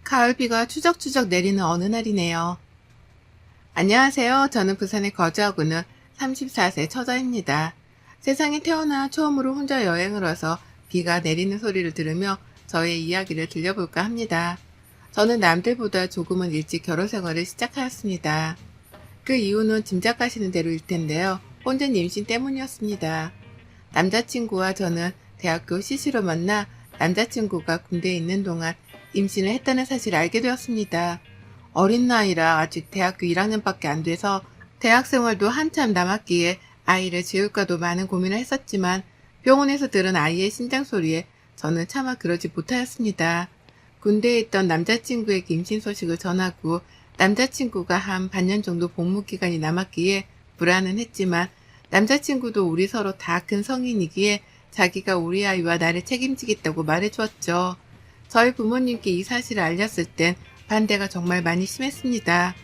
가을비가 추적추적 내리는 어느 날이네요. 안녕하세요. 저는 부산에 거주하고 있는 34세 처자입니다. 세상에 태어나 처음으로 혼자 여행을 와서 비가 내리는 소리를 들으며 저의 이야기를 들려볼까 합니다. 저는 남들보다 조금은 일찍 결혼 생활을 시작하였습니다. 그 이유는 짐작하시는 대로일 텐데요. 혼전 임신 때문이었습니다. 남자친구와 저는 대학교 CC로 만나 남자친구가 군대에 있는 동안 임신을 했다는 사실을 알게 되었습니다. 어린 나이라 아직 대학교 1학년밖에 안 돼서 대학 생활도 한참 남았기에 아이를 지울까도 많은 고민을 했었지만 병원에서 들은 아이의 심장 소리에 저는 차마 그러지 못하였습니다. 군대에 있던 남자친구에게 임신 소식을 전하고 남자친구가 한 반년 정도 복무 기간이 남았기에 불안은 했지만 남자친구도 우리 서로 다 큰 성인이기에 자기가 우리 아이와 나를 책임지겠다고 말해주었죠. 저희 부모님께 이 사실을 알렸을 땐 반대가 정말 많이 심했습니다.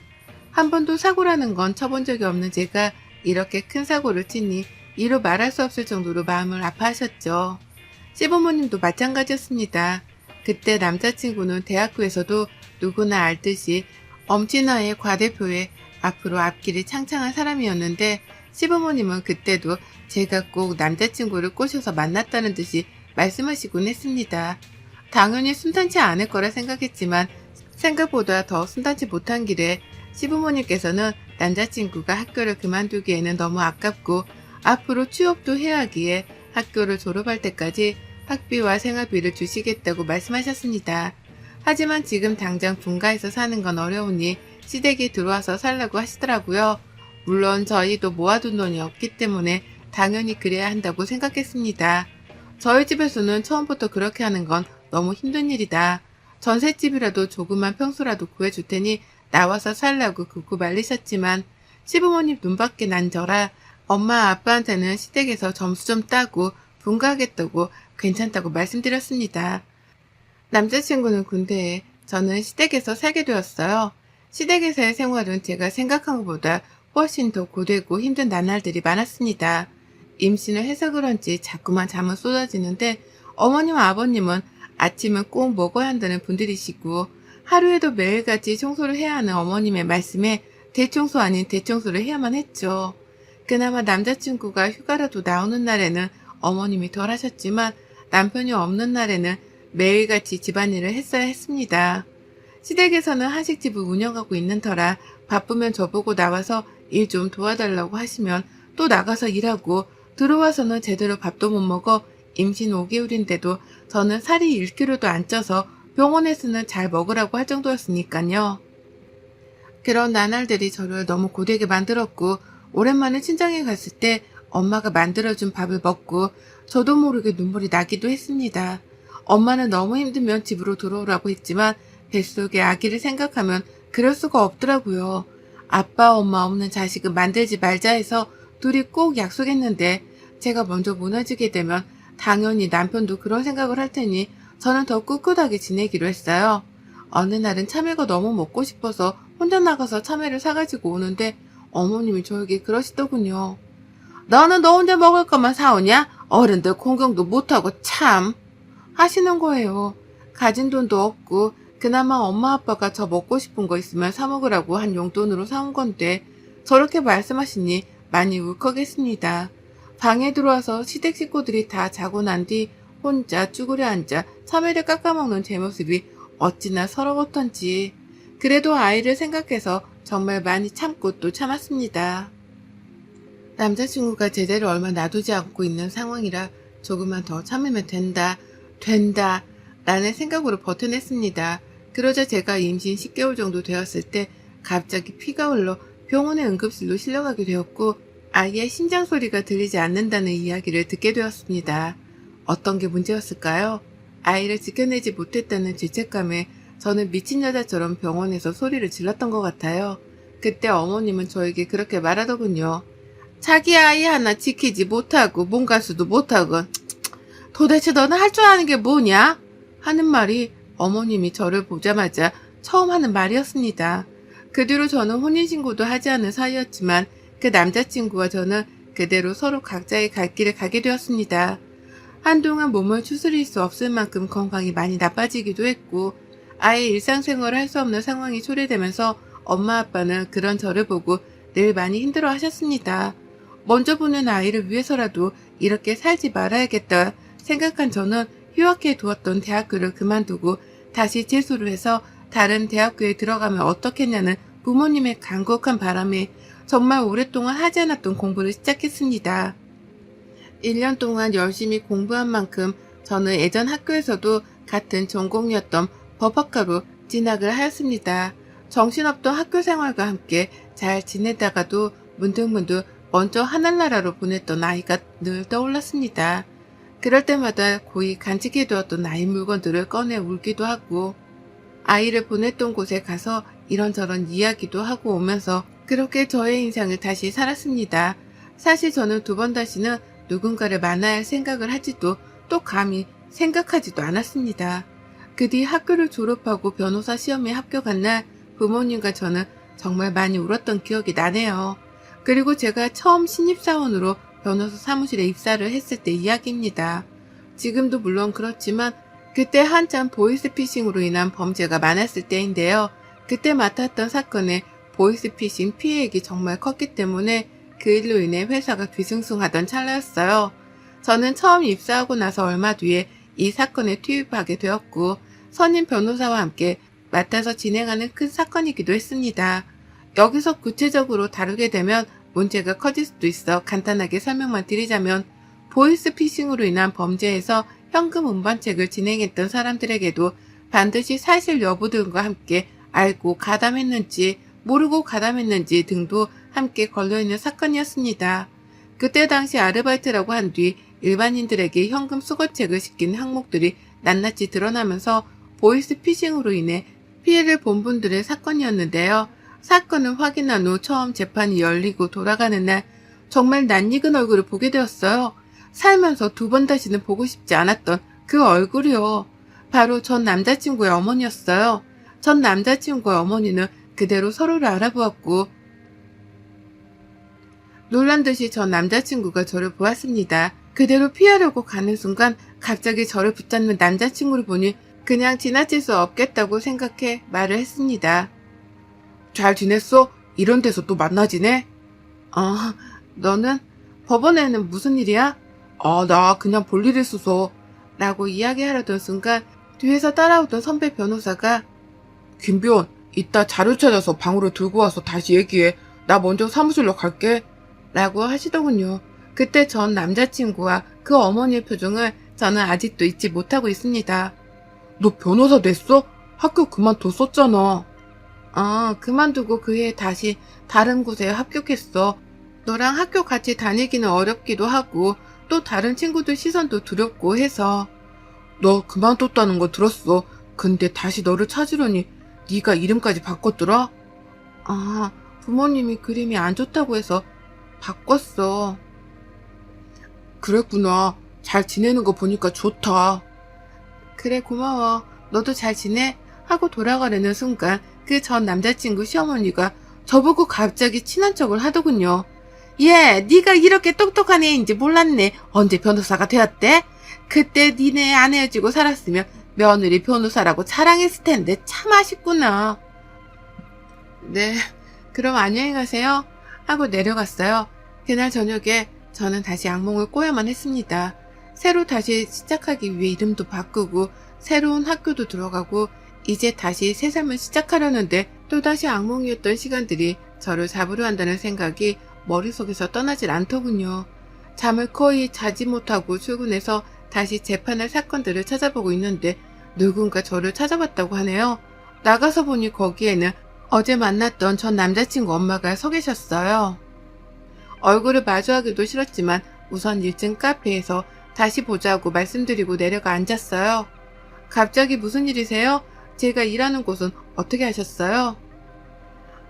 한 번도 사고라는 건 쳐본 적이 없는 제가 이렇게 큰 사고를 치니 이루 말할 수 없을 정도로 마음을 아파하셨죠. 시부모님도 마찬가지였습니다. 그때 남자친구는 대학교에서도 누구나 알듯이 엄친아의 과대표에 앞으로 앞길이 창창한 사람이었는데 시부모님은 그때도 제가 꼭 남자친구를 꼬셔서 만났다는 듯이 말씀하시곤 했습니다. 당연히 순탄치 않을 거라 생각했지만 생각보다 더 순탄치 못한 길에 시부모님께서는 남자친구가 학교를 그만두기에는 너무 아깝고 앞으로 취업도 해야 하기에 학교를 졸업할 때까지 학비와 생활비를 주시겠다고 말씀하셨습니다. 하지만 지금 당장 분가해서 사는 건 어려우니 시댁에 들어와서 살라고 하시더라고요. 물론 저희도 모아둔 돈이 없기 때문에 당연히 그래야 한다고 생각했습니다. 저희 집에서는 처음부터 그렇게 하는 건 너무 힘든 일이다. 전셋집이라도 조그만 평수라도 구해줄 테니 나와서 살라고 굽고 말리셨지만 시부모님 눈밖에 난 저라 엄마 아빠한테는 시댁에서 점수 좀 따고 분가하겠다고 괜찮다고 말씀드렸습니다. 남자친구는 군대에 저는 시댁에서 살게 되었어요. 시댁에서의 생활은 제가 생각한 것보다 훨씬 더 고되고 힘든 나날들이 많았습니다. 임신을 해서 그런지 자꾸만 잠은 쏟아지는데 어머니와 아버님은 아침은 꼭 먹어야 한다는 분들이시고 하루에도 매일같이 청소를 해야 하는 어머님의 말씀에 대청소 아닌 대청소를 해야만 했죠. 그나마 남자친구가 휴가라도 나오는 날에는 어머님이 덜 하셨지만 남편이 없는 날에는 매일같이 집안일을 했어야 했습니다. 시댁에서는 한식집을 운영하고 있는 터라 바쁘면 저보고 나와서 일 좀 도와달라고 하시면 또 나가서 일하고 들어와서는 제대로 밥도 못 먹어 임신 5개월인데도 저는 살이 1kg도 안 쪄서 병원에서는 잘 먹으라고 할 정도였으니까요. 그런 나날들이 저를 너무 고되게 만들었고 오랜만에 친정에 갔을 때 엄마가 만들어준 밥을 먹고 저도 모르게 눈물이 나기도 했습니다. 엄마는 너무 힘들면 집으로 들어오라고 했지만 뱃속의 아기를 생각하면 그럴 수가 없더라고요. 아빠 엄마 없는 자식은 만들지 말자 해서 둘이 꼭 약속했는데 제가 먼저 무너지게 되면 당연히 남편도 그런 생각을 할 테니 저는 더 꿋꿋하게 지내기로 했어요. 어느 날은 참외가 너무 먹고 싶어서 혼자 나가서 참외를 사가지고 오는데 어머님이 저에게 그러시더군요. 너는 너 혼자 먹을 것만 사오냐? 어른들 공경도 못하고 참 하시는 거예요. 가진 돈도 없고 그나마 엄마 아빠가 저 먹고 싶은 거 있으면 사 먹으라고 한 용돈으로 사온 건데 저렇게 말씀하시니 많이 울컥했습니다. 방에 들어와서 시댁 식구들이 다 자고 난 뒤 혼자 쭈그려 앉아 참외를 깎아먹는 제 모습이 어찌나 서러웠던지 그래도 아이를 생각해서 정말 많이 참고 또 참았습니다. 남자친구가 제대로 얼마 놔두지 않고 있는 상황이라 조금만 더 참으면 된다 라는 생각으로 버텨냈습니다. 그러자 제가 임신 10개월 정도 되었을 때 갑자기 피가 흘러 병원의 응급실로 실려가게 되었고 아이의 심장 소리가 들리지 않는다는 이야기를 듣게 되었습니다. 어떤 게 문제였을까요? 아이를 지켜내지 못했다는 죄책감에 저는 미친 여자처럼 병원에서 소리를 질렀던 것 같아요. 그때 어머님은 저에게 그렇게 말하더군요. 자기 아이 하나 지키지 못하고 몸가수도 못하고 도대체 너는 할 줄 아는 게 뭐냐? 하는 말이 어머님이 저를 보자마자 처음 하는 말이었습니다. 그 뒤로 저는 혼인신고도 하지 않은 사이였지만 그 남자친구와 저는 그대로 서로 각자의 갈 길을 가게 되었습니다. 한동안 몸을 추스릴 수 없을 만큼 건강이 많이 나빠지기도 했고 아예 일상생활을 할 수 없는 상황이 초래되면서 엄마 아빠는 그런 저를 보고 늘 많이 힘들어 하셨습니다. 먼저 보는 아이를 위해서라도 이렇게 살지 말아야겠다 생각한 저는 휴학해 두었던 대학교를 그만두고 다시 재수를 해서 다른 대학교에 들어가면 어떻겠냐는 부모님의 간곡한 바람에 정말 오랫동안 하지 않았던 공부를 시작했습니다. 1년 동안 열심히 공부한 만큼 저는 예전 학교에서도 같은 전공이었던 법학과로 진학을 하였습니다. 정신없던 학교 생활과 함께 잘 지내다가도 문득문득 먼저 하늘나라로 보냈던 아이가 늘 떠올랐습니다. 그럴 때마다 고이 간직해두었던 아이 물건들을 꺼내 울기도 하고 아이를 보냈던 곳에 가서 이런저런 이야기도 하고 오면서 그렇게 저의 인생을 다시 살았습니다. 사실 저는 두 번 다시는 누군가를 만나야 할 생각을 하지도 또 감히 생각하지도 않았습니다. 그 뒤 학교를 졸업하고 변호사 시험에 합격한 날 부모님과 저는 정말 많이 울었던 기억이 나네요. 그리고 제가 처음 신입사원으로 변호사 사무실에 입사를 했을 때 이야기입니다. 지금도 물론 그렇지만 그때 한참 보이스피싱으로 인한 범죄가 많았을 때인데요. 그때 맡았던 사건의 보이스피싱 피해액이 정말 컸기 때문에 그 일로 인해 회사가 뒤숭숭하던 찰나였어요. 저는 처음 입사하고 나서 얼마 뒤에 이 사건에 투입하게 되었고 선임 변호사와 함께 맡아서 진행하는 큰 사건이기도 했습니다. 여기서 구체적으로 다루게 되면 문제가 커질 수도 있어 간단하게 설명만 드리자면 보이스피싱으로 인한 범죄에서 현금 운반책을 진행했던 사람들에게도 반드시 사실 여부 등과 함께 알고 가담했는지 모르고 가담했는지 등도 함께 걸려있는 사건이었습니다. 그때 당시 아르바이트라고 한 뒤 일반인들에게 현금 수거책을 시킨 항목들이 낱낱이 드러나면서 보이스피싱으로 인해 피해를 본 분들의 사건이었는데요. 사건을 확인한 후 처음 재판이 열리고 돌아가는 날 정말 낯익은 얼굴을 보게 되었어요. 살면서 두 번 다시는 보고 싶지 않았던 그 얼굴이요. 바로 전 남자친구의 어머니였어요. 전 남자친구의 어머니는 그대로 서로를 알아보았고 놀란 듯이 전 남자친구가 저를 보았습니다. 그대로 피하려고 가는 순간 갑자기 저를 붙잡는 남자친구를 보니 그냥 지나칠 수 없겠다고 생각해 말을 했습니다. 잘 지냈어? 이런 데서 또 만나지네? 너는? 법원에는 무슨 일이야? 나 그냥 볼 일 있어서. 라고 이야기하려던 순간 뒤에서 따라오던 선배 변호사가 김비원, 이따 자료 찾아서 방으로 들고 와서 다시 얘기해. 나 먼저 사무실로 갈게. 라고 하시더군요. 그때 전 남자친구와 그 어머니의 표정을 저는 아직도 잊지 못하고 있습니다. 너 변호사 됐어? 학교 그만뒀었잖아. 그만두고 그 해에 다시 다른 곳에 합격했어. 너랑 학교 같이 다니기는 어렵기도 하고 또 다른 친구들 시선도 두렵고 해서. 너 그만뒀다는 거 들었어. 근데 다시 너를 찾으려니 네가 이름까지 바꿨더라? 부모님이 그림이 안 좋다고 해서 바꿨어. 그랬구나. 잘 지내는 거 보니까 좋다. 그래 고마워. 너도 잘 지내? 하고 돌아가려는 순간 그 전 남자친구 시어머니가 저보고 갑자기 친한 척을 하더군요. 얘, 네가 이렇게 똑똑한 애인지 몰랐네. 언제 변호사가 되었대? 그때 니네 안 헤어지고 살았으면 며느리 변호사라고 자랑했을 텐데 참 아쉽구나. 네, 그럼 안녕히 가세요. 하고 내려갔어요. 그날 저녁에 저는 다시 악몽을 꿔야만 했습니다. 새로 다시 시작하기 위해 이름도 바꾸고 새로운 학교도 들어가고 이제 다시 새 삶을 시작하려는데 또다시 악몽이었던 시간들이 저를 잡으려 한다는 생각이 머릿속에서 떠나질 않더군요. 잠을 거의 자지 못하고 출근해서 다시 재판할 사건들을 찾아보고 있는데 누군가 저를 찾아봤다고 하네요. 나가서 보니 거기에는 어제 만났던 전 남자친구 엄마가 서 계셨어요. 얼굴을 마주하기도 싫었지만 우선 1층 카페에서 다시 보자고 말씀드리고 내려가 앉았어요. 갑자기 무슨 일이세요? 제가 일하는 곳은 어떻게 하셨어요?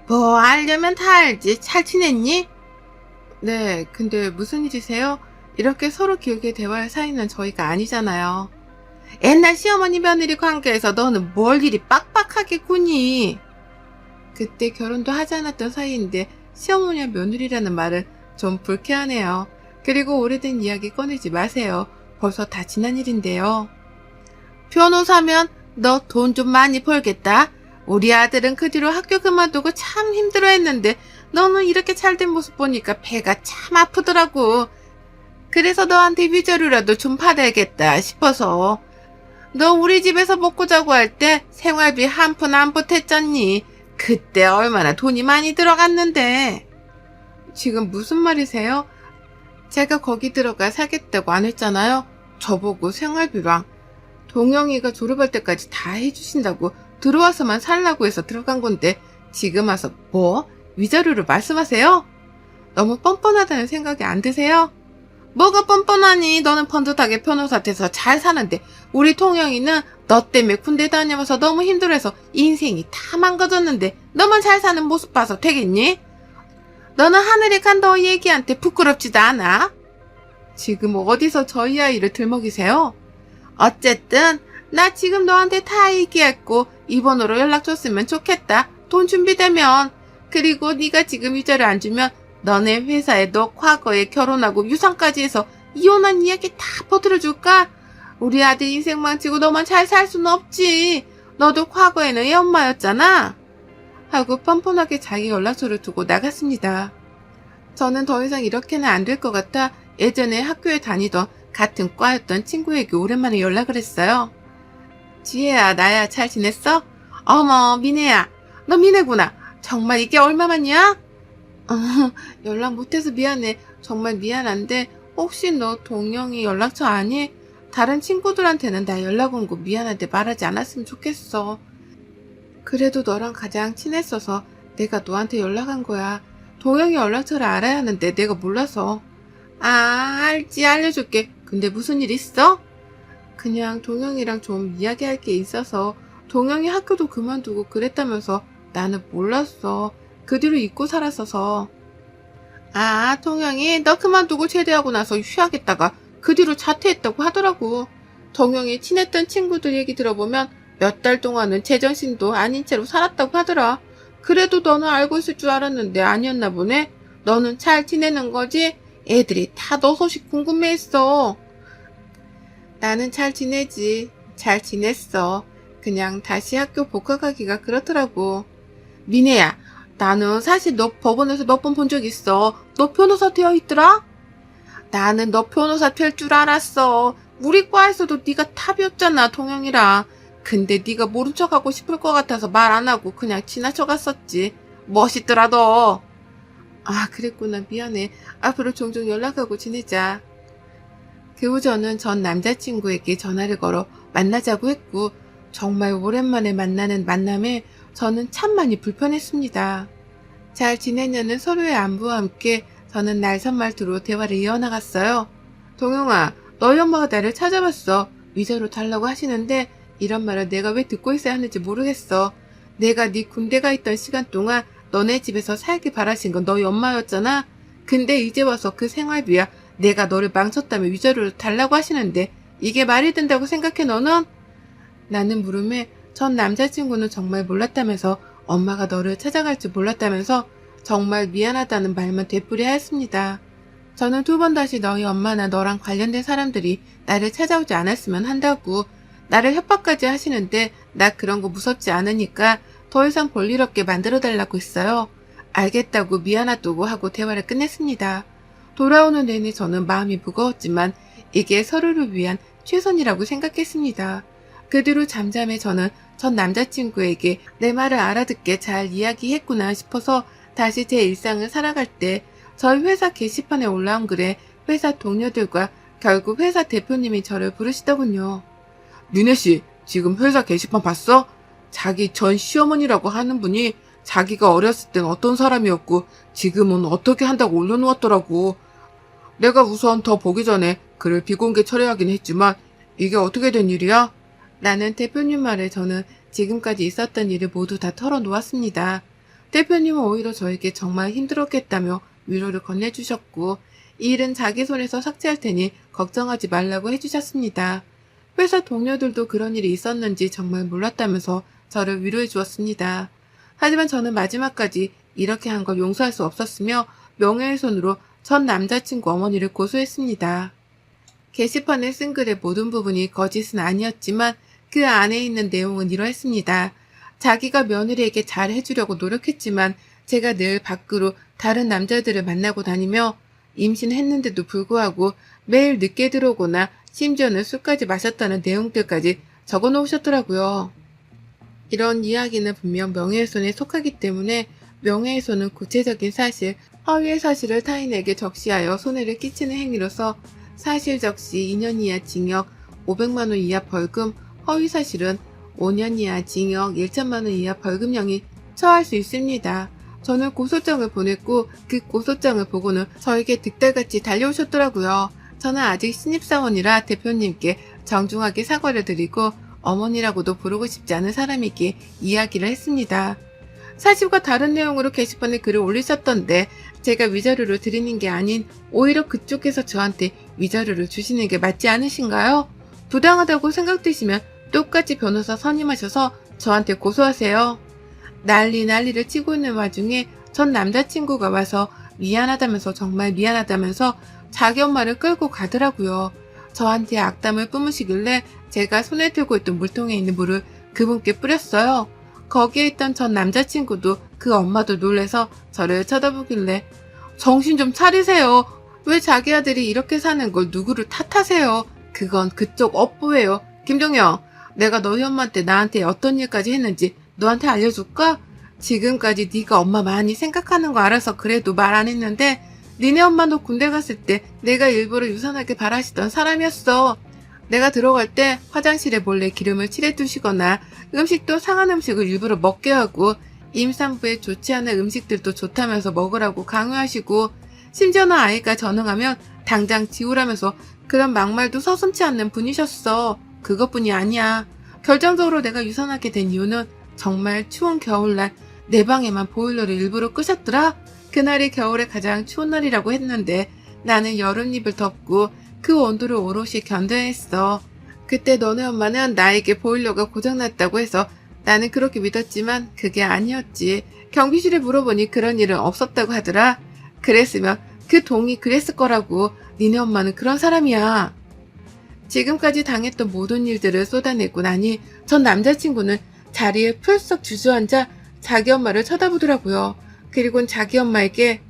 뭐 알려면 다 알지. 잘 지냈니? 네, 근데 무슨 일이세요? 이렇게 서로 길게 대화할 사이는 저희가 아니잖아요. 옛날 시어머니 며느리 관계에서 너는 뭘 일이 빡빡하게 구니? 그때 결혼도 하지 않았던 사이인데 시어머니와 며느리라는 말은 좀 불쾌하네요. 그리고 오래된 이야기 꺼내지 마세요. 벌써 다 지난 일인데요. 변호사면 너 돈 좀 많이 벌겠다. 우리 아들은 그 뒤로 학교 그만두고 참 힘들어했는데 너는 이렇게 잘된 모습 보니까 배가 참 아프더라고. 그래서 너한테 위자료라도 좀 받아야겠다 싶어서. 너 우리 집에서 먹고 자고 할 때 생활비 한 푼 안 보탰잖니. 그때 얼마나 돈이 많이 들어갔는데. 지금 무슨 말이세요? 제가 거기 들어가 살겠다고 안 했잖아요. 저보고 생활비랑 동영이가 졸업할 때까지 다 해주신다고 들어와서만 살라고 해서 들어간 건데 지금 와서 뭐? 위자료를 말씀하세요? 너무 뻔뻔하다는 생각이 안 드세요? 뭐가 뻔뻔하니? 너는 번듯하게 변호사 돼서 잘 사는데 우리 통영이는 너 때문에 군대 다녀와서 너무 힘들어서 인생이 다 망가졌는데 너만 잘 사는 모습 봐서 되겠니? 너는 하늘에 간 너 얘기한테 부끄럽지도 않아? 지금 어디서 저희 아이를 들먹이세요? 어쨌든 나 지금 너한테 다 얘기했고 이번호로 연락 줬으면 좋겠다. 돈 준비되면. 그리고 네가 지금 위자료 안 주면 너네 회사에 너 과거에 결혼하고 유산까지 해서 이혼한 이야기 다 퍼뜨려줄까? 우리 아들 인생 망치고 너만 잘 살 수는 없지. 너도 과거에는 애 엄마였잖아. 하고 뻔뻔하게 자기 연락처를 두고 나갔습니다. 저는 더 이상 이렇게는 안 될 것 같아 예전에 학교에 다니던 같은 과였던 친구에게 오랜만에 연락을 했어요. 지혜야, 나야, 잘 지냈어? 어머, 미네야. 너 미네구나. 정말 이게 얼마만이야? 연락 못해서 미안해. 정말 미안한데 혹시 너 동영이 연락처 아니? 다른 친구들한테는 나 연락 온 거 미안한데 말하지 않았으면 좋겠어. 그래도 너랑 가장 친했어서 내가 너한테 연락한 거야. 동영이 연락처를 알아야 하는데 내가 몰라서. 알지, 알려줄게. 근데 무슨 일 있어? 그냥 동영이랑 좀 이야기할 게 있어서. 동영이 학교도 그만두고 그랬다면서 나는 몰랐어. 그 뒤로 잊고 살았어서. 동영이 너 그만두고 제대하고 나서 휴학했다가 그 뒤로 자퇴했다고 하더라고. 동영이 친했던 친구들 얘기 들어보면 몇 달 동안은 제정신도 아닌 채로 살았다고 하더라. 그래도 너는 알고 있을 줄 알았는데 아니었나 보네. 너는 잘 지내는 거지? 애들이 다 너 소식 궁금해했어. 나는 잘 지내지. 잘 지냈어. 그냥 다시 학교 복학하기가 그렇더라고. 미네야, 나는 사실 너 법원에서 몇 번 본 적 있어. 너 변호사 되어 있더라? 나는 너 변호사 될 줄 알았어. 우리 과에서도 네가 탑이었잖아, 동영이랑. 근데 네가 모른 척하고 싶을 것 같아서 말 안 하고 그냥 지나쳐 갔었지. 멋있더라 너. 그랬구나. 미안해. 앞으로 종종 연락하고 지내자. 그 후 저는 전 남자친구에게 전화를 걸어 만나자고 했고 정말 오랜만에 만나는 만남에 저는 참 많이 불편했습니다. 잘 지내냐는 서로의 안부와 함께 저는 날선 말투로 대화를 이어나갔어요. 동영아, 너희 엄마가 나를 찾아봤어. 위자료 달라고 하시는데 이런 말을 내가 왜 듣고 있어야 하는지 모르겠어. 내가 네 군대 가 있던 시간 동안 너네 집에서 살길 바라신 건 너희 엄마였잖아. 근데 이제 와서 그 생활비야 내가 너를 망쳤다며 위자료를 달라고 하시는데 이게 말이 된다고 생각해 너는? 라는 물음에 전 남자친구는 정말 몰랐다면서 엄마가 너를 찾아갈 줄 몰랐다면서 정말 미안하다는 말만 되풀이하였습니다. 저는 두 번 다시 너희 엄마나 너랑 관련된 사람들이 나를 찾아오지 않았으면 한다고 나를 협박까지 하시는데 나 그런 거 무섭지 않으니까 더 이상 볼일 없게 만들어달라고 했어요. 알겠다고 미안하다고 하고 대화를 끝냈습니다. 돌아오는 내내 저는 마음이 무거웠지만 이게 서로를 위한 최선이라고 생각했습니다. 그 뒤로 잠잠해 저는 전 남자친구에게 내 말을 알아듣게 잘 이야기했구나 싶어서 다시 제 일상을 살아갈 때 저희 회사 게시판에 올라온 글에 회사 동료들과 결국 회사 대표님이 저를 부르시더군요. 미네씨, 지금 회사 게시판 봤어? 자기 전 시어머니라고 하는 분이 자기가 어렸을 땐 어떤 사람이었고 지금은 어떻게 한다고 올려놓았더라고. 내가 우선 더 보기 전에 글을 비공개 처리하긴 했지만 이게 어떻게 된 일이야? 라는 대표님 말에 저는 지금까지 있었던 일을 모두 다 털어놓았습니다. 대표님은 오히려 저에게 정말 힘들었겠다며 위로를 건네주셨고 이 일은 자기 손에서 삭제할 테니 걱정하지 말라고 해주셨습니다. 회사 동료들도 그런 일이 있었는지 정말 몰랐다면서 저를 위로해 주었습니다. 하지만 저는 마지막까지 이렇게 한 걸 용서할 수 없었으며 명예훼손으로 전 남자친구 어머니를 고소했습니다. 게시판에 쓴 글의 모든 부분이 거짓은 아니었지만 그 안에 있는 내용은 이러했습니다. 자기가 며느리에게 잘 해주려고 노력했지만 제가 늘 밖으로 다른 남자들을 만나고 다니며 임신했는데도 불구하고 매일 늦게 들어오거나 심지어는 술까지 마셨다는 내용들까지 적어 놓으셨더라고요. 이런 이야기는 분명 명예훼손에 속하기 때문에 명예훼손은 구체적인 사실, 허위의 사실을 타인에게 적시하여 손해를 끼치는 행위로서 사실 적시 2년 이하 징역 500만 원 이하 벌금, 허위 사실은 5년 이하 징역 1천만 원 이하 벌금형이 처할 수 있습니다. 저는 고소장을 보냈고 그 고소장을 보고는 저에게 득달같이 달려오셨더라고요. 저는 아직 신입사원이라 대표님께 정중하게 사과를 드리고 어머니라고도 부르고 싶지 않은 사람에게 이야기를 했습니다. 사실과 다른 내용으로 게시판에 글을 올리셨던데 제가 위자료를 드리는 게 아닌 오히려 그쪽에서 저한테 위자료를 주시는 게 맞지 않으신가요? 부당하다고 생각되시면 똑같이 변호사 선임하셔서 저한테 고소하세요. 난리를 치고 있는 와중에 전 남자친구가 와서 미안하다면서 정말 미안하다면서 자기 엄마를 끌고 가더라고요. 저한테 악담을 뿜으시길래 제가 손에 들고 있던 물통에 있는 물을 그분께 뿌렸어요. 거기에 있던 전 남자친구도 그 엄마도 놀래서 저를 쳐다보길래 정신 좀 차리세요. 왜 자기 아들이 이렇게 사는 걸 누구를 탓하세요. 그건 그쪽 업보예요. 김종영, 내가 너희 엄마한테 나한테 어떤 일까지 했는지 너한테 알려줄까? 지금까지 네가 엄마 많이 생각하는 거 알아서 그래도 말 안 했는데 니네 엄마도 군대 갔을 때 내가 일부러 유산하게 바라시던 사람이었어. 내가 들어갈 때 화장실에 몰래 기름을 칠해두시거나 음식도 상한 음식을 일부러 먹게 하고 임산부에 좋지 않은 음식들도 좋다면서 먹으라고 강요하시고 심지어는 아이가 전응하면 당장 지우라면서 그런 막말도 서슴지 않는 분이셨어. 그것뿐이 아니야. 결정적으로 내가 유산하게 된 이유는 정말 추운 겨울날 내 방에만 보일러를 일부러 끄셨더라. 그날이 겨울에 가장 추운 날이라고 했는데 나는 여름입을 덮고 그 온도를 오롯이 견뎌야 했어. 그때 너네 엄마는 나에게 보일러가 고장났다고 해서 나는 그렇게 믿었지만 그게 아니었지. 경비실에 물어보니 그런 일은 없었다고 하더라. 그랬으면 그 동이 그랬을 거라고. 니네 엄마는 그런 사람이야. 지금까지 당했던 모든 일들을 쏟아내고 나니 전 남자친구는 자리에 풀썩 주저앉아 자기 엄마를 쳐다보더라고요. 그리고는 자기 엄마에게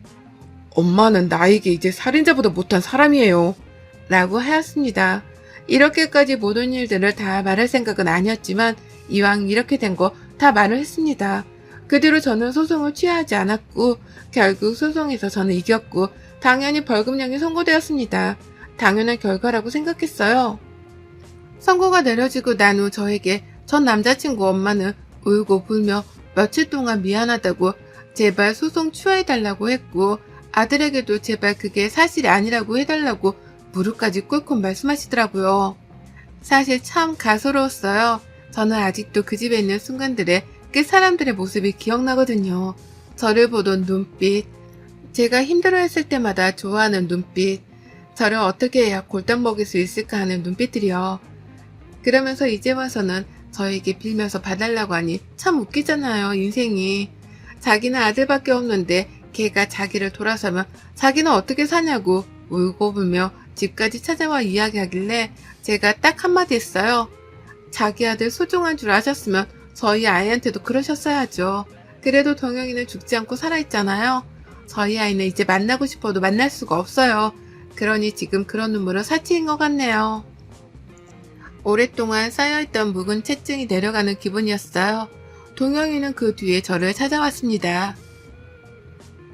엄마는 나에게 이제 살인자보다 못한 사람이에요. 라고 하였습니다. 이렇게까지 모든 일들을 다 말할 생각은 아니었지만 이왕 이렇게 된 거 다 말을 했습니다. 그 뒤로 저는 소송을 취하지 않았고 결국 소송에서 저는 이겼고 당연히 벌금형이 선고되었습니다. 당연한 결과라고 생각했어요. 선고가 내려지고 난 후 저에게 전 남자친구 엄마는 울고 불며 며칠 동안 미안하다고 제발 소송 취하해달라고 했고 아들에게도 제발 그게 사실이 아니라고 해달라고 무릎까지 꿇고 말씀하시더라고요. 사실 참 가소로웠어요. 저는 아직도 그 집에 있는 순간들에 그 사람들의 모습이 기억나거든요. 저를 보던 눈빛, 제가 힘들어했을 때마다 좋아하는 눈빛, 저를 어떻게 해야 골탕 먹일 수 있을까 하는 눈빛들이요. 그러면서 이제 와서는 저에게 빌면서 봐달라고 하니 참 웃기잖아요, 인생이. 자기는 아들밖에 없는데 걔가 자기를 돌아서면 자기는 어떻게 사냐고 울고 불며 집까지 찾아와 이야기하길래 제가 딱 한마디 했어요. 자기 아들 소중한 줄 아셨으면 저희 아이한테도 그러셨어야죠. 그래도 동영이는 죽지 않고 살아있잖아요. 저희 아이는 이제 만나고 싶어도 만날 수가 없어요. 그러니 지금 그런 눈물은 사치인 것 같네요. 오랫동안 쌓여있던 묵은 채증이 내려가는 기분이었어요. 동영이는 그 뒤에 저를 찾아왔습니다.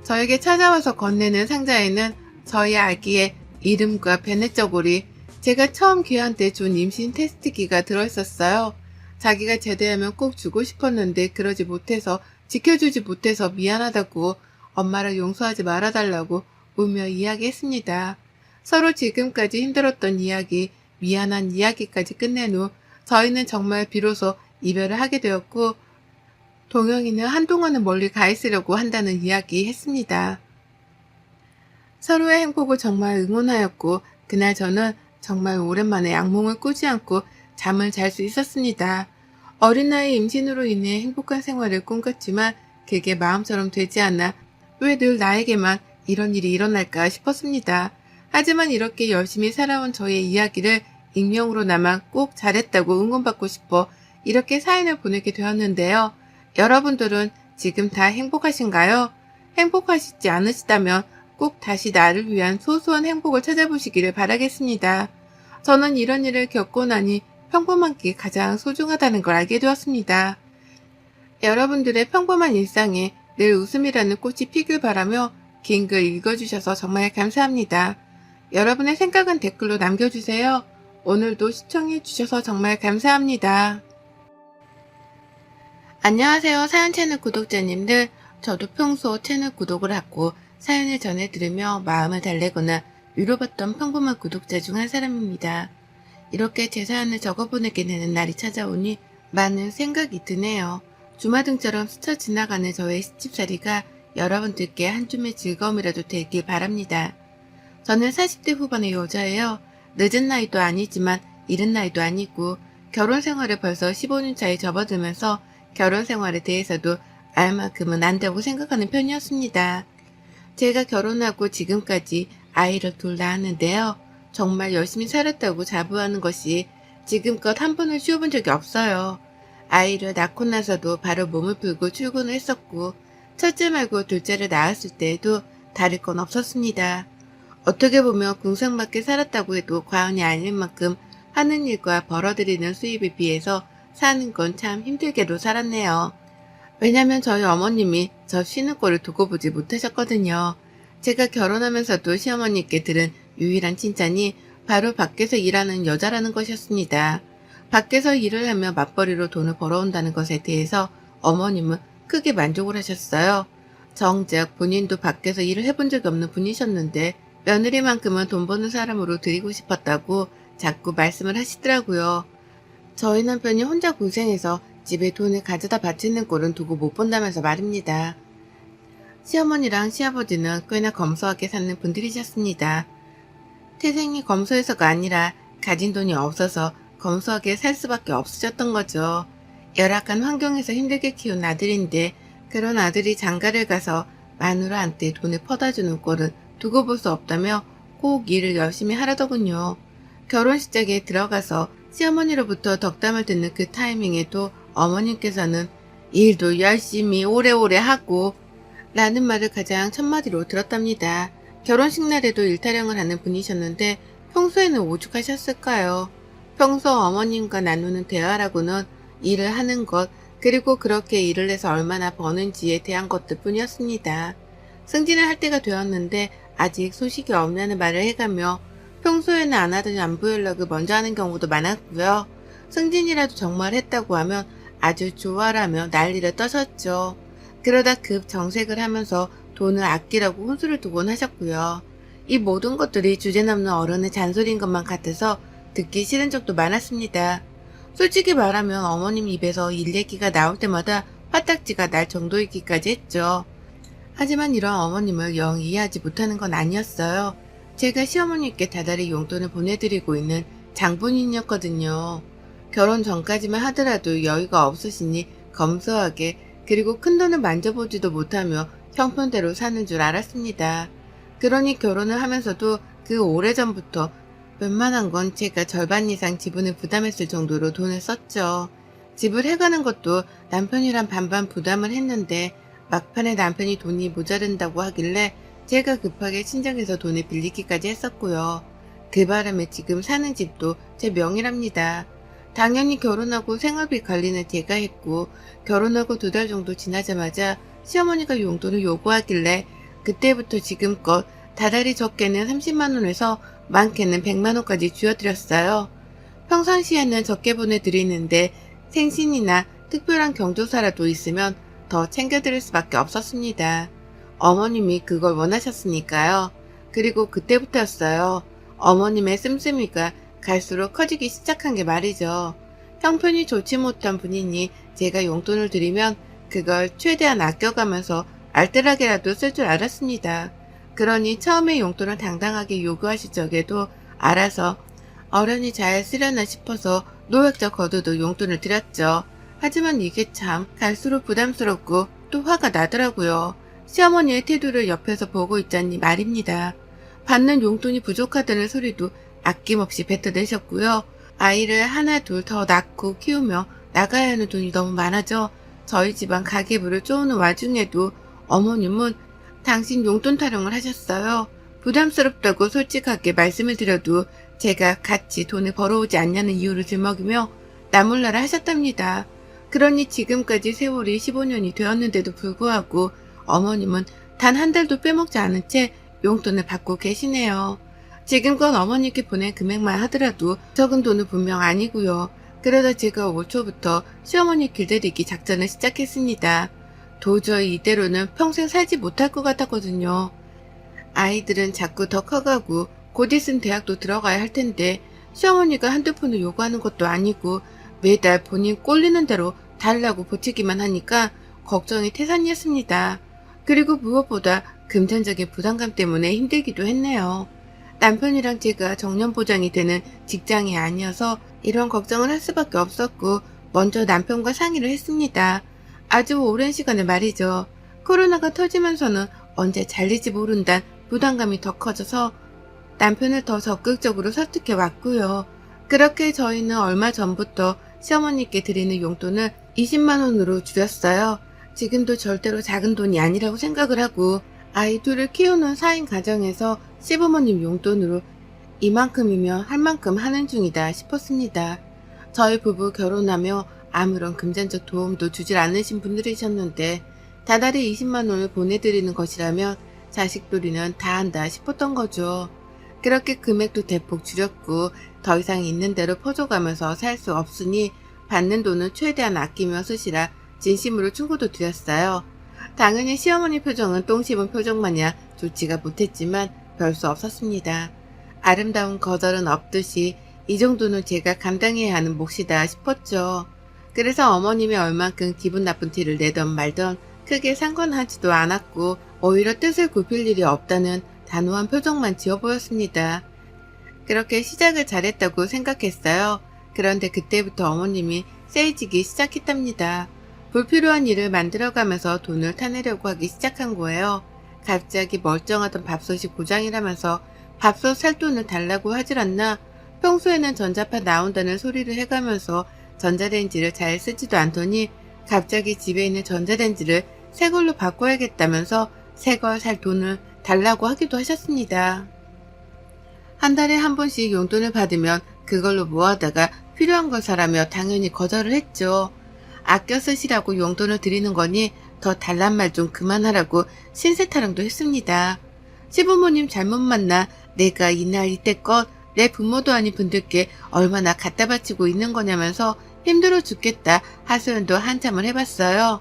저에게 찾아와서 건네는 상자에는 저희 아기의 이름과 배냇저고리, 제가 처음 걔한테 준 임신 테스트기가 들어있었어요. 자기가 제대하면 꼭 주고 싶었는데 그러지 못해서 지켜주지 못해서 미안하다고 엄마를 용서하지 말아달라고 울며 이야기했습니다. 서로 지금까지 힘들었던 이야기, 미안한 이야기까지 끝낸 후 저희는 정말 비로소 이별을 하게 되었고 동영이는 한동안은 멀리 가 있으려고 한다는 이야기 했습니다. 서로의 행복을 정말 응원하였고 그날 저는 정말 오랜만에 악몽을 꾸지 않고 잠을 잘 수 있었습니다. 어린 나이 임신으로 인해 행복한 생활을 꿈꿨지만 그게 마음처럼 되지 않아 왜 늘 나에게만 이런 일이 일어날까 싶었습니다. 하지만 이렇게 열심히 살아온 저의 이야기를 익명으로나마 꼭 잘했다고 응원받고 싶어 이렇게 사연을 보내게 되었는데요. 여러분들은 지금 다 행복하신가요? 행복하시지 않으시다면 꼭 다시 나를 위한 소소한 행복을 찾아보시기를 바라겠습니다. 저는 이런 일을 겪고 나니 평범한 게 가장 소중하다는 걸 알게 되었습니다. 여러분들의 평범한 일상에 늘 웃음이라는 꽃이 피길 바라며 긴 글 읽어주셔서 정말 감사합니다. 여러분의 생각은 댓글로 남겨주세요. 오늘도 시청해주셔서 정말 감사합니다. 안녕하세요. 사연 채널 구독자님들. 저도 평소 채널 구독을 하고 사연을 전해 들으며 마음을 달래거나 위로받던 평범한 구독자 중 한 사람입니다. 이렇게 제 사연을 적어보내게 되는 날이 찾아오니 많은 생각이 드네요. 주마등처럼 스쳐 지나가는 저의 시집살이가 여러분들께 한 줌의 즐거움이라도 되길 바랍니다. 저는 40대 후반의 여자예요. 늦은 나이도 아니지만 이른 나이도 아니고 결혼 생활을 벌써 15년 차에 접어들면서 결혼 생활에 대해서도 알 만큼은 안다고 생각하는 편이었습니다. 제가 결혼하고 지금까지 아이를 둘 낳았는데요. 정말 열심히 살았다고 자부하는 것이 지금껏 한 번을 쉬어본 적이 없어요. 아이를 낳고 나서도 바로 몸을 풀고 출근을 했었고 첫째 말고 둘째를 낳았을 때에도 다를 건 없었습니다. 어떻게 보면 궁상맞게 살았다고 해도 과언이 아닐 만큼 하는 일과 벌어들이는 수입에 비해서 사는 건 참 힘들게도 살았네요. 왜냐면 저희 어머님이 저 쉬는 꼴을 두고 보지 못하셨거든요. 제가 결혼하면서도 시어머니께 들은 유일한 칭찬이 바로 밖에서 일하는 여자라는 것이었습니다. 밖에서 일을 하며 맞벌이로 돈을 벌어온다는 것에 대해서 어머님은 크게 만족을 하셨어요. 정작 본인도 밖에서 일을 해본 적이 없는 분이셨는데 며느리만큼은 돈 버는 사람으로 드리고 싶었다고 자꾸 말씀을 하시더라고요. 저희 남편이 혼자 고생해서 집에 돈을 가져다 바치는 꼴은 두고 못 본다면서 말입니다. 시어머니랑 시아버지는 꽤나 검소하게 사는 분들이셨습니다. 태생이 검소해서가 아니라 가진 돈이 없어서 검소하게 살 수밖에 없으셨던 거죠. 열악한 환경에서 힘들게 키운 아들인데 그런 아들이 장가를 가서 마누라한테 돈을 퍼다주는 꼴은 두고 볼 수 없다며 꼭 일을 열심히 하라더군요. 결혼식장에 들어가서 시어머니로부터 덕담을 듣는 그 타이밍에도 어머님께서는 일도 열심히 오래오래 하고 라는 말을 가장 첫마디로 들었답니다. 결혼식 날에도 일타령을 하는 분이셨는데 평소에는 오죽하셨을까요? 평소 어머님과 나누는 대화라고는 일을 하는 것, 그리고 그렇게 일을 해서 얼마나 버는지에 대한 것들 뿐이었습니다. 승진을 할 때가 되었는데 아직 소식이 없냐는 말을 해가며 평소에는 안 하던 안부 연락을 먼저 하는 경우도 많았고요. 승진이라도 정말 했다고 하면 아주 좋아라며 난리를 떠셨죠. 그러다 급 정색을 하면서 돈을 아끼라고 혼수를 두곤 하셨고요. 이 모든 것들이 주제넘는 어른의 잔소리인 것만 같아서 듣기 싫은 적도 많았습니다. 솔직히 말하면 어머님 입에서 일 얘기가 나올 때마다 화딱지가 날 정도이기까지 했죠. 하지만 이런 어머님을 영 이해하지 못하는 건 아니었어요. 제가 시어머니께 다달이 용돈을 보내드리고 있는 장본인이었거든요. 결혼 전까지만 하더라도 여유가 없으시니 검소하게 그리고 큰돈을 만져보지도 못하며 형편대로 사는 줄 알았습니다. 그러니 결혼을 하면서도 그 오래전부터 웬만한 건 제가 절반 이상 지분을 부담했을 정도로 돈을 썼죠. 집을 해가는 것도 남편이랑 반반 부담을 했는데 막판에 남편이 돈이 모자른다고 하길래 제가 급하게 친정에서 돈을 빌리기까지 했었고요. 그 바람에 지금 사는 집도 제 명의랍니다. 당연히 결혼하고 생활비 관리는 제가 했고 결혼하고 2달 정도 지나자마자 시어머니가 용돈을 요구하길래 그때부터 지금껏 다달이 적게는 30만 원에서 많게는 100만 원까지 쥐어드렸어요. 평상시에는 적게 보내드리는데 생신이나 특별한 경조사라도 있으면 더 챙겨드릴 수밖에 없었습니다. 어머님이 그걸 원하셨으니까요. 그리고 그때부터였어요. 어머님의 씀씀이가 갈수록 커지기 시작한 게 말이죠. 형편이 좋지 못한 분이니 제가 용돈을 드리면 그걸 최대한 아껴가면서 알뜰하게라도 쓸 줄 알았습니다. 그러니 처음에 용돈을 당당하게 요구하실 적에도 알아서 어련히 잘 쓰려나 싶어서 노획적 거두도 용돈을 드렸죠. 하지만 이게 참 갈수록 부담스럽고 또 화가 나더라고요. 시어머니의 태도를 옆에서 보고 있자니 말입니다. 받는 용돈이 부족하다는 소리도 아낌없이 뱉어내셨고요. 아이를 하나 둘 더 낳고 키우며 나가야 하는 돈이 너무 많아져 저희 집안 가계부를 쪼는 와중에도 어머님은 당신 용돈 타령을 하셨어요. 부담스럽다고 솔직하게 말씀을 드려도 제가 같이 돈을 벌어오지 않냐는 이유를 들먹이며 나몰라라 하셨답니다. 그러니 지금까지 세월이 15년이 되었는데도 불구하고 어머님은 단 한 달도 빼먹지 않은 채 용돈을 받고 계시네요. 지금껏 어머니께 보낸 금액만 하더라도 적은 돈은 분명 아니고요. 그러다 제가 올 초부터 시어머니 길들이기 작전을 시작했습니다. 도저히 이대로는 평생 살지 못할 것 같았거든요. 아이들은 자꾸 더 커가고 곧 있으면 대학도 들어가야 할 텐데 시어머니가 한두 푼을 요구하는 것도 아니고 매달 본인 꼴리는 대로 달라고 보채기만 하니까 걱정이 태산이었습니다. 그리고 무엇보다 금전적인 부담감 때문에 힘들기도 했네요. 남편이랑 제가 정년보장이 되는 직장이 아니어서 이런 걱정을 할 수밖에 없었고 먼저 남편과 상의를 했습니다. 아주 오랜 시간을 말이죠. 코로나가 터지면서는 언제 잘릴지 모른다는 부담감이 더 커져서 남편을 더 적극적으로 설득해 왔고요. 그렇게 저희는 얼마 전부터 시어머니께 드리는 용돈을 20만 원으로 줄였어요. 지금도 절대로 작은 돈이 아니라고 생각을 하고 아이 둘을 키우는 4인 가정에서 시부모님 용돈으로 이만큼이면 할 만큼 하는 중이다 싶었습니다. 저희 부부 결혼하며 아무런 금전적 도움도 주질 않으신 분들이셨는데 다달이 20만 원을 보내드리는 것이라면 자식들이는 다 한다 싶었던 거죠. 그렇게 금액도 대폭 줄였고 더 이상 있는 대로 퍼줘가면서 살 수 없으니 받는 돈은 최대한 아끼며 쓰시라 진심으로 충고도 드렸어요. 당연히 시어머니 표정은 똥 씹은 표정 마냥 좋지가 못했지만 별 수 없었습니다. 아름다운 거절은 없듯이 이 정도는 제가 감당해야 하는 몫이다 싶었죠. 그래서 어머님이 얼만큼 기분 나쁜 티를 내던 말던 크게 상관하지도 않았고 오히려 뜻을 굽힐 일이 없다는 단호한 표정만 지어 보였습니다. 그렇게 시작을 잘했다고 생각했어요. 그런데 그때부터 어머님이 세지기 시작했답니다. 불필요한 일을 만들어가면서 돈을 타내려고 하기 시작한 거예요. 갑자기 멀쩡하던 밥솥이 고장이라면서 밥솥 살 돈을 달라고 하질 않나 평소에는 전자파 나온다는 소리를 해가면서 전자레인지를 잘 쓰지도 않더니 갑자기 집에 있는 전자레인지를 새 걸로 바꿔야겠다면서 새 걸 살 돈을 달라고 하기도 하셨습니다. 한 달에 한 번씩 용돈을 받으면 그걸로 뭐하다가 필요한 걸 사라며 당연히 거절을 했죠. 아껴 쓰시라고 용돈을 드리는 거니 더 달란 말 좀 그만하라고 신세타령도 했습니다. 시부모님 잘못 만나 내가 이날 이때껏 내 부모도 아닌 분들께 얼마나 갖다 바치고 있는 거냐면서 힘들어 죽겠다 하소연도 한참을 해봤어요.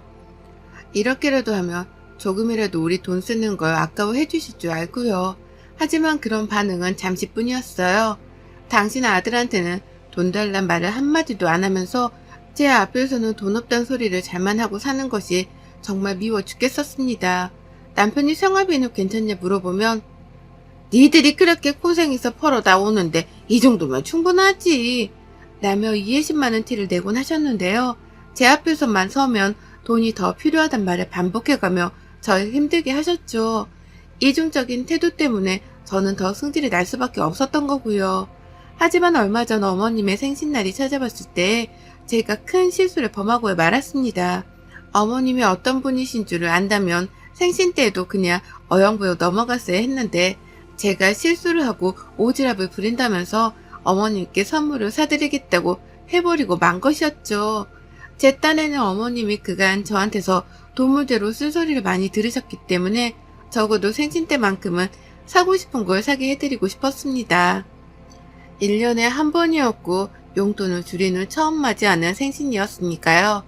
이렇게라도 하면 조금이라도 우리 돈 쓰는 걸 아까워해 주실 줄 알고요. 하지만 그런 반응은 잠시뿐이었어요. 당신 아들한테는 돈 달란 말을 한마디도 안 하면서 제 앞에서는 돈 없단 소리를 잘만 하고 사는 것이 정말 미워 죽겠었습니다. 남편이 생활비는 괜찮냐 물어보면 니들이 그렇게 고생해서 벌어다 오는데 이 정도면 충분하지 라며 이해심 많은 티를 내곤 하셨는데요. 제 앞에서만 서면 돈이 더 필요하단 말을 반복해가며 저를 힘들게 하셨죠. 이중적인 태도 때문에 저는 더 승질이 날 수밖에 없었던 거고요. 하지만 얼마 전 어머님의 생신날이 찾아왔을 때 제가 큰 실수를 범하고 말았습니다. 어머님이 어떤 분이신 줄을 안다면 생신 때에도 그냥 어영부영 넘어갔어야 했는데 제가 실수를 하고 오지랖을 부린다면서 어머님께 선물을 사드리겠다고 해버리고 만 것이었죠. 제 딴에는 어머님이 그간 저한테서 도무대로 쓴소리를 많이 들으셨기 때문에 적어도 생신 때만큼은 사고 싶은 걸 사게 해드리고 싶었습니다. 1년에 한 번이었고 용돈을 줄이는 처음 맞이하는 생신이었으니까요.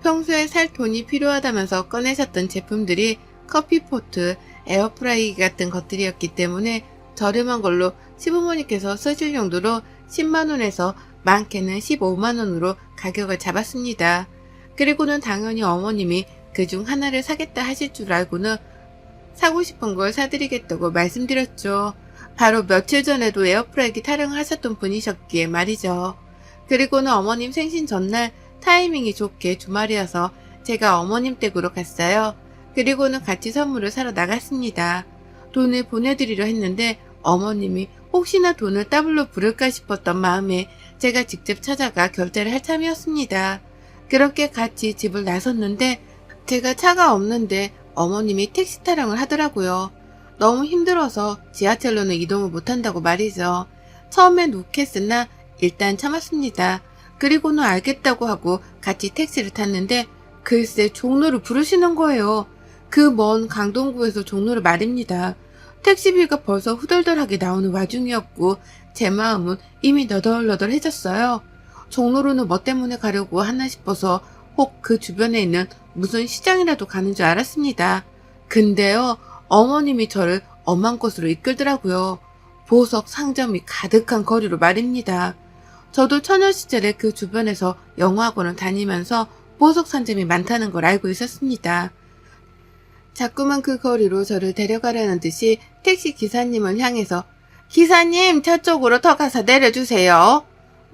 평소에 살 돈이 필요하다면서 꺼내셨던 제품들이 커피포트, 에어프라이기 같은 것들이었기 때문에 저렴한 걸로 시부모님께서 쓰실 용도로 10만원에서 많게는 15만원으로 가격을 잡았습니다. 그리고는 당연히 어머님이 그중 하나를 사겠다 하실 줄 알고는 사고 싶은 걸 사드리겠다고 말씀드렸죠. 바로 며칠 전에도 에어프라이기 타령을 하셨던 분이셨기에 말이죠. 그리고는 어머님 생신 전날 타이밍이 좋게 주말이어서 제가 어머님 댁으로 갔어요. 그리고는 같이 선물을 사러 나갔습니다. 돈을 보내드리려 했는데 어머님이 혹시나 돈을 더블로 부를까 싶었던 마음에 제가 직접 찾아가 결제를 할 참이었습니다. 그렇게 같이 집을 나섰는데 제가 차가 없는데 어머님이 택시 타령을 하더라고요. 너무 힘들어서 지하철로는 이동을 못한다고 말이죠. 처음엔 욱했으나 일단 참았습니다. 그리고는 알겠다고 하고 같이 택시를 탔는데 글쎄 종로를 부르시는 거예요. 그 먼 강동구에서 종로를 말입니다. 택시비가 벌써 후덜덜하게 나오는 와중이었고 제 마음은 이미 너덜너덜해졌어요. 종로로는 뭐 때문에 가려고 하나 싶어서 혹 그 주변에 있는 무슨 시장이라도 가는 줄 알았습니다. 근데요, 어머님이 저를 엄한 곳으로 이끌더라고요. 보석 상점이 가득한 거리로 말입니다. 저도 처녀 시절에 그 주변에서 영어학원을 다니면서 보석 상점이 많다는 걸 알고 있었습니다. 자꾸만 그 거리로 저를 데려가려는 듯이 택시 기사님을 향해서 기사님 저쪽으로 더 가서 내려주세요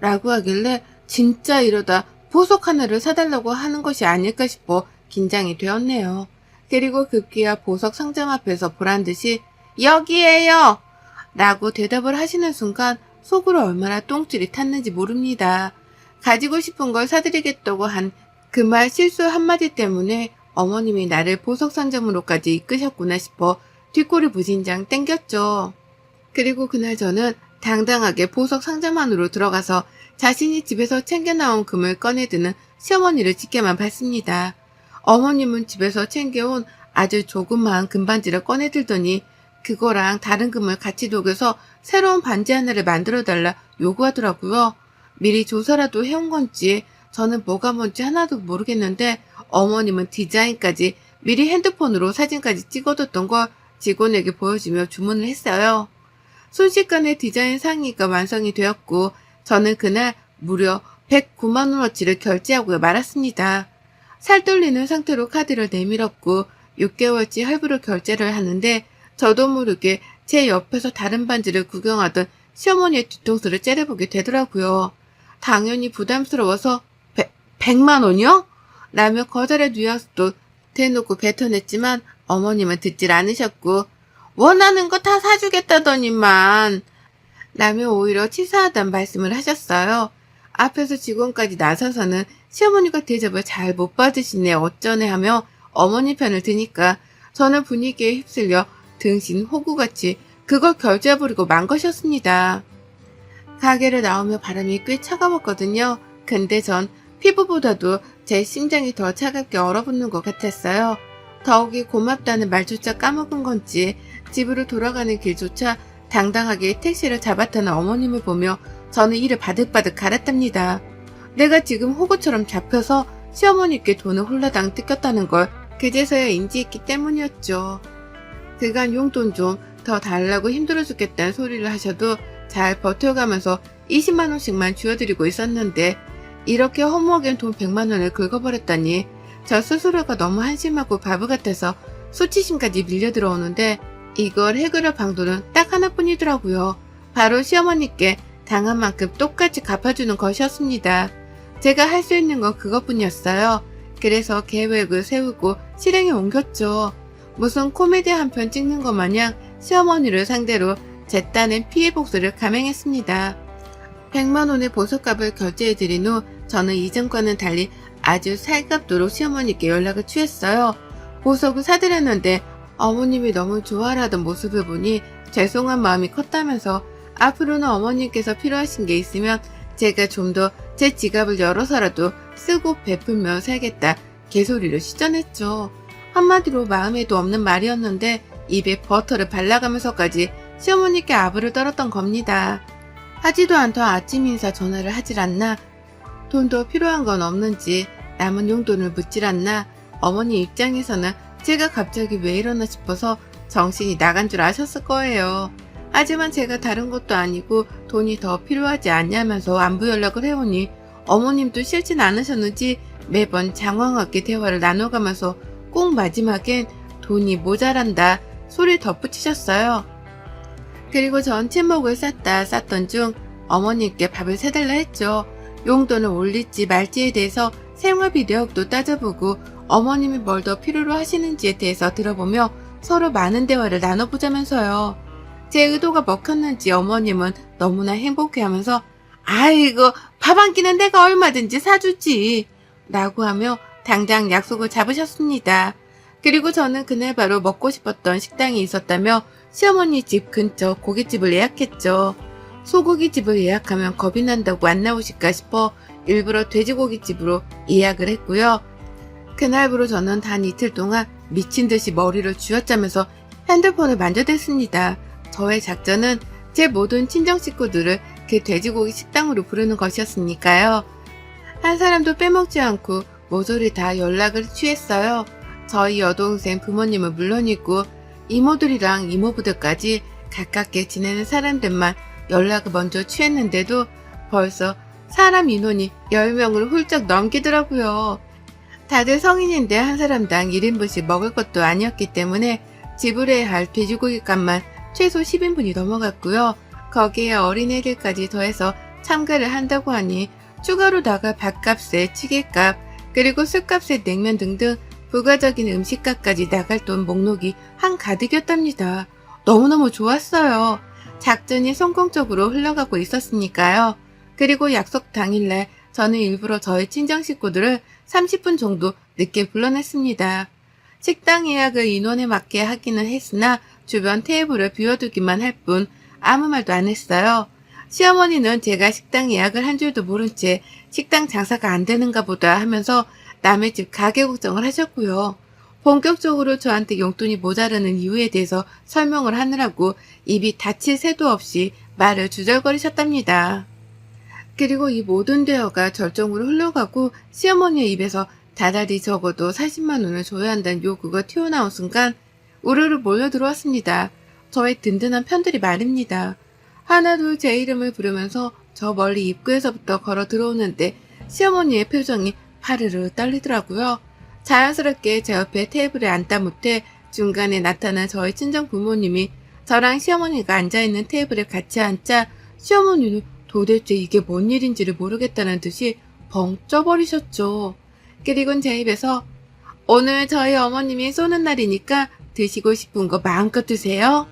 라고 하길래 진짜 이러다 보석 하나를 사달라고 하는 것이 아닐까 싶어 긴장이 되었네요. 그리고 급기야 보석 상점 앞에서 보란듯이 여기에요 라고 대답을 하시는 순간 속으로 얼마나 똥줄이 탔는지 모릅니다. 가지고 싶은 걸 사드리겠다고 한 그 말 실수 한마디 때문에 어머님이 나를 보석 상점으로까지 이끄셨구나 싶어 뒷골이 부진장 땡겼죠. 그리고 그날 저는 당당하게 보석 상점 안으로 들어가서 자신이 집에서 챙겨나온 금을 꺼내드는 시어머니를 지켜만 봤습니다. 어머님은 집에서 챙겨온 아주 조그마한 금반지를 꺼내들더니 그거랑 다른 금을 같이 녹여서 새로운 반지 하나를 만들어달라 요구하더라고요. 미리 조사라도 해온 건지 저는 뭐가 뭔지 하나도 모르겠는데 어머님은 디자인까지 미리 핸드폰으로 사진까지 찍어뒀던 걸 직원에게 보여주며 주문을 했어요. 순식간에 디자인 상의가 완성이 되었고 저는 그날 무려 109만원어치를 결제하고 말았습니다. 살떨리는 상태로 카드를 내밀었고 6개월치 할부로 결제를 하는데 저도 모르게 제 옆에서 다른 반지를 구경하던 시어머니의 뒤통수를 째려보게 되더라고요. 당연히 부담스러워서 100만 원이요? 라며 거절의 뉘앙스도 대놓고 뱉어냈지만 어머님은 듣질 않으셨고 원하는 거 다 사주겠다더니만 라며 오히려 치사하단 말씀을 하셨어요. 앞에서 직원까지 나서서는 시어머니가 대접을 잘 못 받으시네 어쩌네 하며 어머니 편을 드니까 저는 분위기에 휩쓸려 등신 호구같이 그걸 결제해버리고 만 것이었습니다. 가게를 나오며 바람이 꽤 차가웠거든요. 근데 전 피부보다도 제 심장이 더 차갑게 얼어붙는 것 같았어요. 더욱이 고맙다는 말조차 까먹은 건지 집으로 돌아가는 길조차 당당하게 택시를 잡아타는 어머님을 보며 저는 이를 바득바득 갈았답니다. 내가 지금 호구처럼 잡혀서 시어머니께 돈을 홀라당 뜯겼다는 걸 그제서야 인지했기 때문이었죠. 그간 용돈 좀 더 달라고 힘들어 죽겠다는 소리를 하셔도 잘 버텨가면서 20만 원씩만 쥐어드리고 있었는데 이렇게 허무하게 돈 100만 원을 긁어버렸다니 저 스스로가 너무 한심하고 바보 같아서 수치심까지 밀려 들어오는데 이걸 해결할 방도는 딱 하나뿐이더라고요. 바로 시어머니께 당한 만큼 똑같이 갚아주는 것이었습니다. 제가 할 수 있는 건 그것뿐이었어요. 그래서 계획을 세우고 실행에 옮겼죠. 무슨 코미디 한 편 찍는 것 마냥 시어머니를 상대로 제 딴엔 피해 복수를 감행했습니다. 100만 원의 보석값을 결제해드린 후 저는 이전과는 달리 아주 살갑도록 시어머니께 연락을 취했어요. 보석을 사드렸는데 어머님이 너무 좋아하던 모습을 보니 죄송한 마음이 컸다면서 앞으로는 어머님께서 필요하신 게 있으면 제가 좀 더 제 지갑을 열어서라도 쓰고 베풀며 살겠다 개소리를 시전했죠. 한마디로 마음에도 없는 말이었는데 입에 버터를 발라가면서까지 시어머니께 아부를 떨었던 겁니다. 하지도 않던 아침 인사 전화를 하질 않나, 돈도 필요한 건 없는지 남은 용돈을 묻질 않나, 어머니 입장에서는 제가 갑자기 왜 이러나 싶어서 정신이 나간 줄 아셨을 거예요. 하지만 제가 다른 것도 아니고 돈이 더 필요하지 않냐면서 안부 연락을 해오니 어머님도 싫진 않으셨는지 매번 장황하게 대화를 나눠가면서 꼭 마지막엔 돈이 모자란다 소리 덧붙이셨어요. 그리고 전 침묵을 쌌던 중 어머님께 밥을 사달라 했죠. 용돈을 올릴지 말지에 대해서 생활비 내역도 따져보고 어머님이 뭘 더 필요로 하시는지에 대해서 들어보며 서로 많은 대화를 나눠보자면서요. 제 의도가 먹혔는지 어머님은 너무나 행복해하면서 아이고 밥 한 끼는 내가 얼마든지 사주지 라고 하며 당장 약속을 잡으셨습니다. 그리고 저는 그날 바로 먹고 싶었던 식당이 있었다며 시어머니 집 근처 고깃집을 예약했죠. 소고기집을 예약하면 겁이 난다고 안 나오실까 싶어 일부러 돼지고기집으로 예약을 했고요. 그날부로 저는 단 이틀 동안 미친 듯이 머리를 쥐어짜면서 핸드폰을 만져댔습니다. 저의 작전은 제 모든 친정 식구들을 그 돼지고기 식당으로 부르는 것이었으니까요. 한 사람도 빼먹지 않고 모조리 다 연락을 취했어요. 저희 여동생 부모님은 물론이고 이모들이랑 이모부들까지 가깝게 지내는 사람들만 연락을 먼저 취했는데도 벌써 사람 인원이 10명을 훌쩍 넘기더라고요. 다들 성인인데 한 사람당 1인분씩 먹을 것도 아니었기 때문에 지불해야 할 돼지고기 값만 최소 10인분이 넘어갔고요. 거기에 어린애들까지 더해서 참가를 한다고 하니 추가로 나갈 밥값에 찌개값 그리고 술값에 냉면 등등 부가적인 음식값까지 나갈 돈 목록이 한가득이었답니다. 너무너무 좋았어요. 작전이 성공적으로 흘러가고 있었으니까요. 그리고 약속 당일날 저는 일부러 저희 친정 식구들을 30분 정도 늦게 불러냈습니다. 식당 예약을 인원에 맞게 하기는 했으나 주변 테이블을 비워두기만 할 뿐 아무 말도 안 했어요. 시어머니는 제가 식당 예약을 한 줄도 모른 채 식당 장사가 안 되는가 보다 하면서 남의 집 가게 걱정을 하셨고요. 본격적으로 저한테 용돈이 모자라는 이유에 대해서 설명을 하느라고 입이 닫힐 새도 없이 말을 주절거리셨답니다. 그리고 이 모든 대화가 절정으로 흘러가고 시어머니의 입에서 다달이 적어도 40만 원을 줘야 한다는 요구가 튀어나온 순간 우르르 몰려들어왔습니다. 저의 든든한 편들이 말입니다. 하나둘 제 이름을 부르면서 저 멀리 입구에서부터 걸어 들어오는데 시어머니의 표정이 파르르 떨리더라고요. 자연스럽게 제 옆에 테이블에 앉다 못해 중간에 나타난 저희 친정 부모님이 저랑 시어머니가 앉아있는 테이블에 같이 앉자 시어머니는 도대체 이게 뭔 일인지를 모르겠다는 듯이 벙 쪄버리셨죠. 그리곤 제 입에서 오늘 저희 어머님이 쏘는 날이니까 드시고 싶은 거 마음껏 드세요.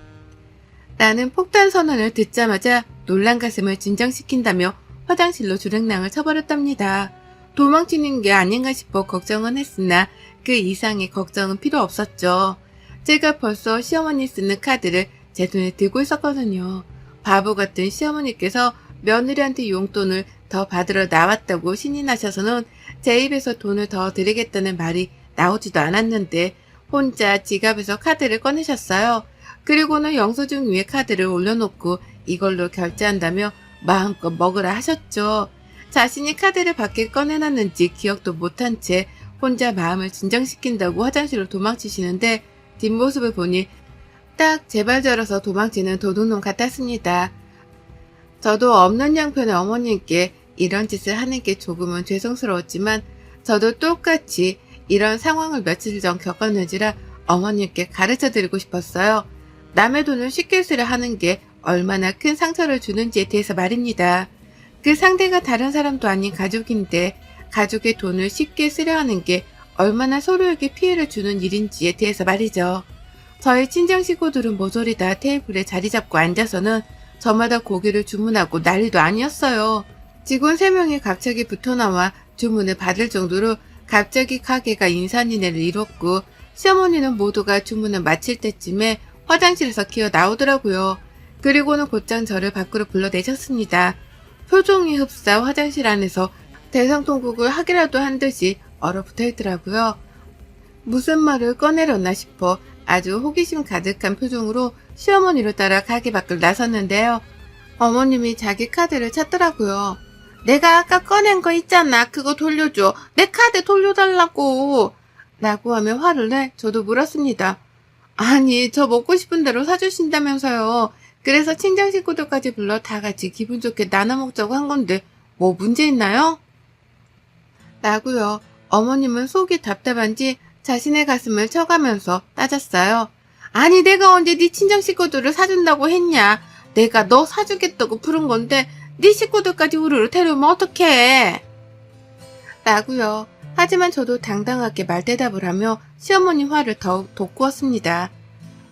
나는 폭탄 선언을 듣자마자 놀란 가슴을 진정시킨다며 화장실로 주랭랑을 쳐버렸답니다. 도망치는 게 아닌가 싶어 걱정은 했으나 그 이상의 걱정은 필요 없었죠. 제가 벌써 시어머니 쓰는 카드를 제 손에 들고 있었거든요. 바보 같은 시어머니께서 며느리한테 용돈을 더 받으러 나왔다고 신이 나셔서는 제 입에서 돈을 더 드리겠다는 말이 나오지도 않았는데 혼자 지갑에서 카드를 꺼내셨어요. 그리고는 영수증 위에 카드를 올려놓고 이걸로 결제한다며 마음껏 먹으라 하셨죠. 자신이 카드를 밖에 꺼내놨는지 기억도 못한 채 혼자 마음을 진정시킨다고 화장실로 도망치시는데 뒷모습을 보니 딱 제발 저러서 도망치는 도둑놈 같았습니다. 저도 없는 양편의 어머님께 이런 짓을 하는 게 조금은 죄송스러웠지만 저도 똑같이 이런 상황을 며칠 전 겪었는지라 어머님께 가르쳐드리고 싶었어요. 남의 돈을 쉽게 쓰려 하는 게 얼마나 큰 상처를 주는지에 대해서 말입니다. 그 상대가 다른 사람도 아닌 가족인데 가족의 돈을 쉽게 쓰려 하는 게 얼마나 서로에게 피해를 주는 일인지에 대해서 말이죠. 저희 친정 식구들은 모조리 다 테이블에 자리 잡고 앉아서는 저마다 고기를 주문하고 난리도 아니었어요. 직원 3명이 갑자기 붙어나와 주문을 받을 정도로 갑자기 가게가 인산인해를 이뤘고 시어머니는 모두가 주문을 마칠 때쯤에 화장실에서 기어 나오더라고요. 그리고는 곧장 저를 밖으로 불러내셨습니다. 표정이 흡사 화장실 안에서 대성통곡을 하기라도 한 듯이 얼어붙어 있더라고요. 무슨 말을 꺼내려나 싶어 아주 호기심 가득한 표정으로 시어머니를 따라 가게 밖을 나섰는데요. 어머님이 자기 카드를 찾더라고요. 내가 아까 꺼낸 거 있잖아. 그거 돌려줘. 내 카드 돌려달라고. 라고 하며 화를 내 저도 물었습니다. 아니, 저 먹고 싶은 대로 사주신다면서요. 그래서 친정 식구들까지 불러 다 같이 기분 좋게 나눠 먹자고 한 건데 뭐 문제 있나요? 라고요. 어머님은 속이 답답한지 자신의 가슴을 쳐가면서 따졌어요. 아니, 내가 언제 네 친정 식구들을 사준다고 했냐. 내가 너 사주겠다고 부른 건데 네 식구들까지 우르르 데려오면 어떡해. 라고요. 하지만 저도 당당하게 말대답을 하며 시어머니 화를 더욱 돋구었습니다.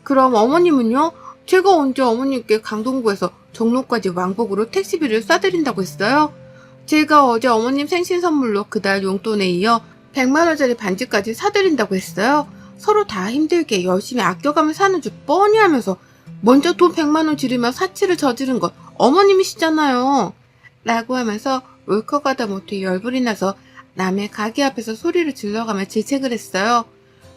그럼 어머님은요? 제가 언제 어머님께 강동구에서 종로까지 왕복으로 택시비를 싸드린다고 했어요? 제가 어제 어머님 생신 선물로 그달 용돈에 이어 100만 원짜리 반지까지 사드린다고 했어요? 서로 다 힘들게 열심히 아껴가며 사는 줄 뻔히 하면서 먼저 돈 100만 원 지르며 사치를 저지른 건 어머님이시잖아요. 라고 하면서 울컥하다 못해 열불이 나서 남의 가게 앞에서 소리를 질러가며 질책을 했어요.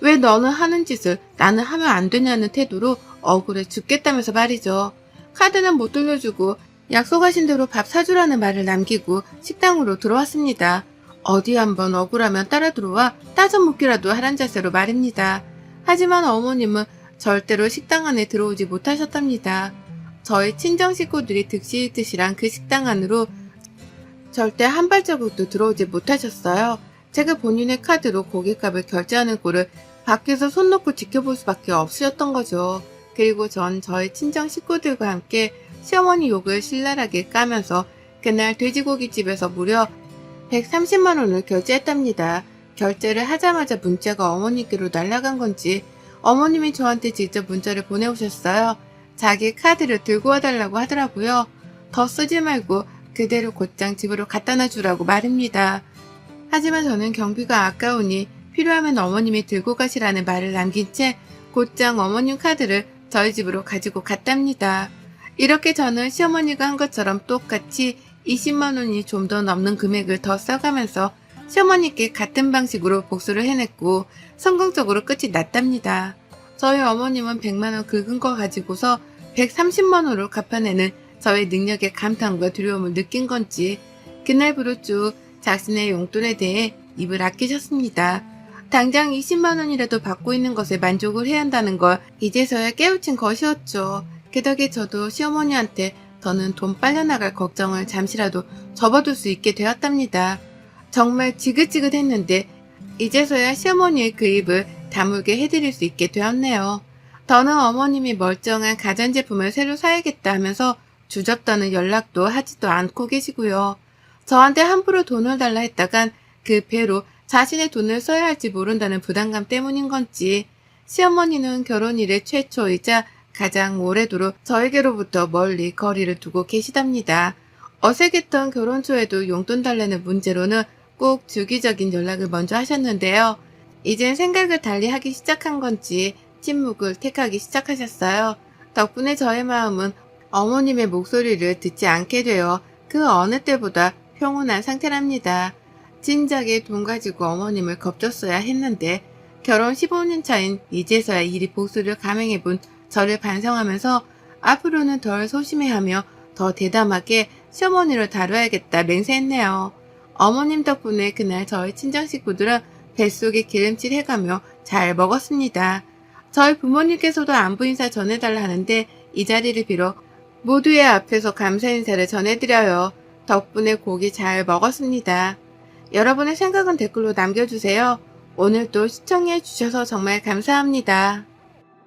왜 너는 하는 짓을 나는 하면 안 되냐는 태도로 억울해 죽겠다면서 말이죠. 카드는 못 돌려주고 약속하신 대로 밥 사주라는 말을 남기고 식당으로 들어왔습니다. 어디 한번 억울하면 따라 들어와 따져 묻기라도 하란 자세로 말입니다. 하지만 어머님은 절대로 식당 안에 들어오지 못하셨답니다. 저희 친정 식구들이 득실득실한 그 식당 안으로 절대 한 발자국도 들어오지 못하셨어요. 제가 본인의 카드로 고깃값을 결제하는 꼴을 밖에서 손 놓고 지켜볼 수밖에 없으셨던 거죠. 그리고 전 저희 친정 식구들과 함께 시어머니 욕을 신랄하게 까면서 그날 돼지고기집에서 무려 130만 원을 결제했답니다. 결제를 하자마자 문자가 어머니께로 날아간 건지 어머님이 저한테 직접 문자를 보내오셨어요. 자기 카드를 들고 와달라고 하더라고요. 더 쓰지 말고 그대로 곧장 집으로 갖다 놔주라고 말입니다. 하지만 저는 경비가 아까우니 필요하면 어머님이 들고 가시라는 말을 남긴 채 곧장 어머님 카드를 저희 집으로 가지고 갔답니다. 이렇게 저는 시어머니가 한 것처럼 똑같이 20만 원이 좀 더 넘는 금액을 더 써가면서 시어머니께 같은 방식으로 복수를 해냈고 성공적으로 끝이 났답니다. 저희 어머님은 100만 원 긁은 거 가지고서 130만 원으로 갚아내는 저의 능력에 감탄과 두려움을 느낀 건지 그날부로 쭉 자신의 용돈에 대해 입을 아끼셨습니다. 당장 20만 원이라도 받고 있는 것에 만족을 해야 한다는 걸 이제서야 깨우친 것이었죠. 그 덕에 저도 시어머니한테 더는 돈 빨려나갈 걱정을 잠시라도 접어둘 수 있게 되었답니다. 정말 지긋지긋했는데 이제서야 시어머니의 그 입을 다물게 해드릴 수 있게 되었네요. 더는 어머님이 멀쩡한 가전제품을 새로 사야겠다 하면서 주접다는 연락도 하지도 않고 계시고요. 저한테 함부로 돈을 달라 했다간 그 배로 자신의 돈을 써야 할지 모른다는 부담감 때문인 건지 시어머니는 결혼 이래 최초이자 가장 오래도록 저에게로부터 멀리 거리를 두고 계시답니다. 어색했던 결혼 초에도 용돈 달라는 문제로는 꼭 주기적인 연락을 먼저 하셨는데요. 이젠 생각을 달리 하기 시작한 건지 침묵을 택하기 시작하셨어요. 덕분에 저의 마음은 어머님의 목소리를 듣지 않게 되어 그 어느 때보다 평온한 상태랍니다. 진작에 돈 가지고 어머님을 겁줬어야 했는데 결혼 15년 차인 이제서야 일이 복수를 감행해본 저를 반성하면서 앞으로는 덜 소심해하며 더 대담하게 시어머니를 다뤄야겠다 맹세했네요. 어머님 덕분에 그날 저희 친정 식구들은 뱃속에 기름칠 해가며 잘 먹었습니다. 저희 부모님께서도 안부 인사 전해달라 하는데 이 자리를 빌어 모두의 앞에서 감사 인사를 전해드려요. 덕분에 고기 잘 먹었습니다. 여러분의 생각은 댓글로 남겨주세요. 오늘도 시청해 주셔서 정말 감사합니다.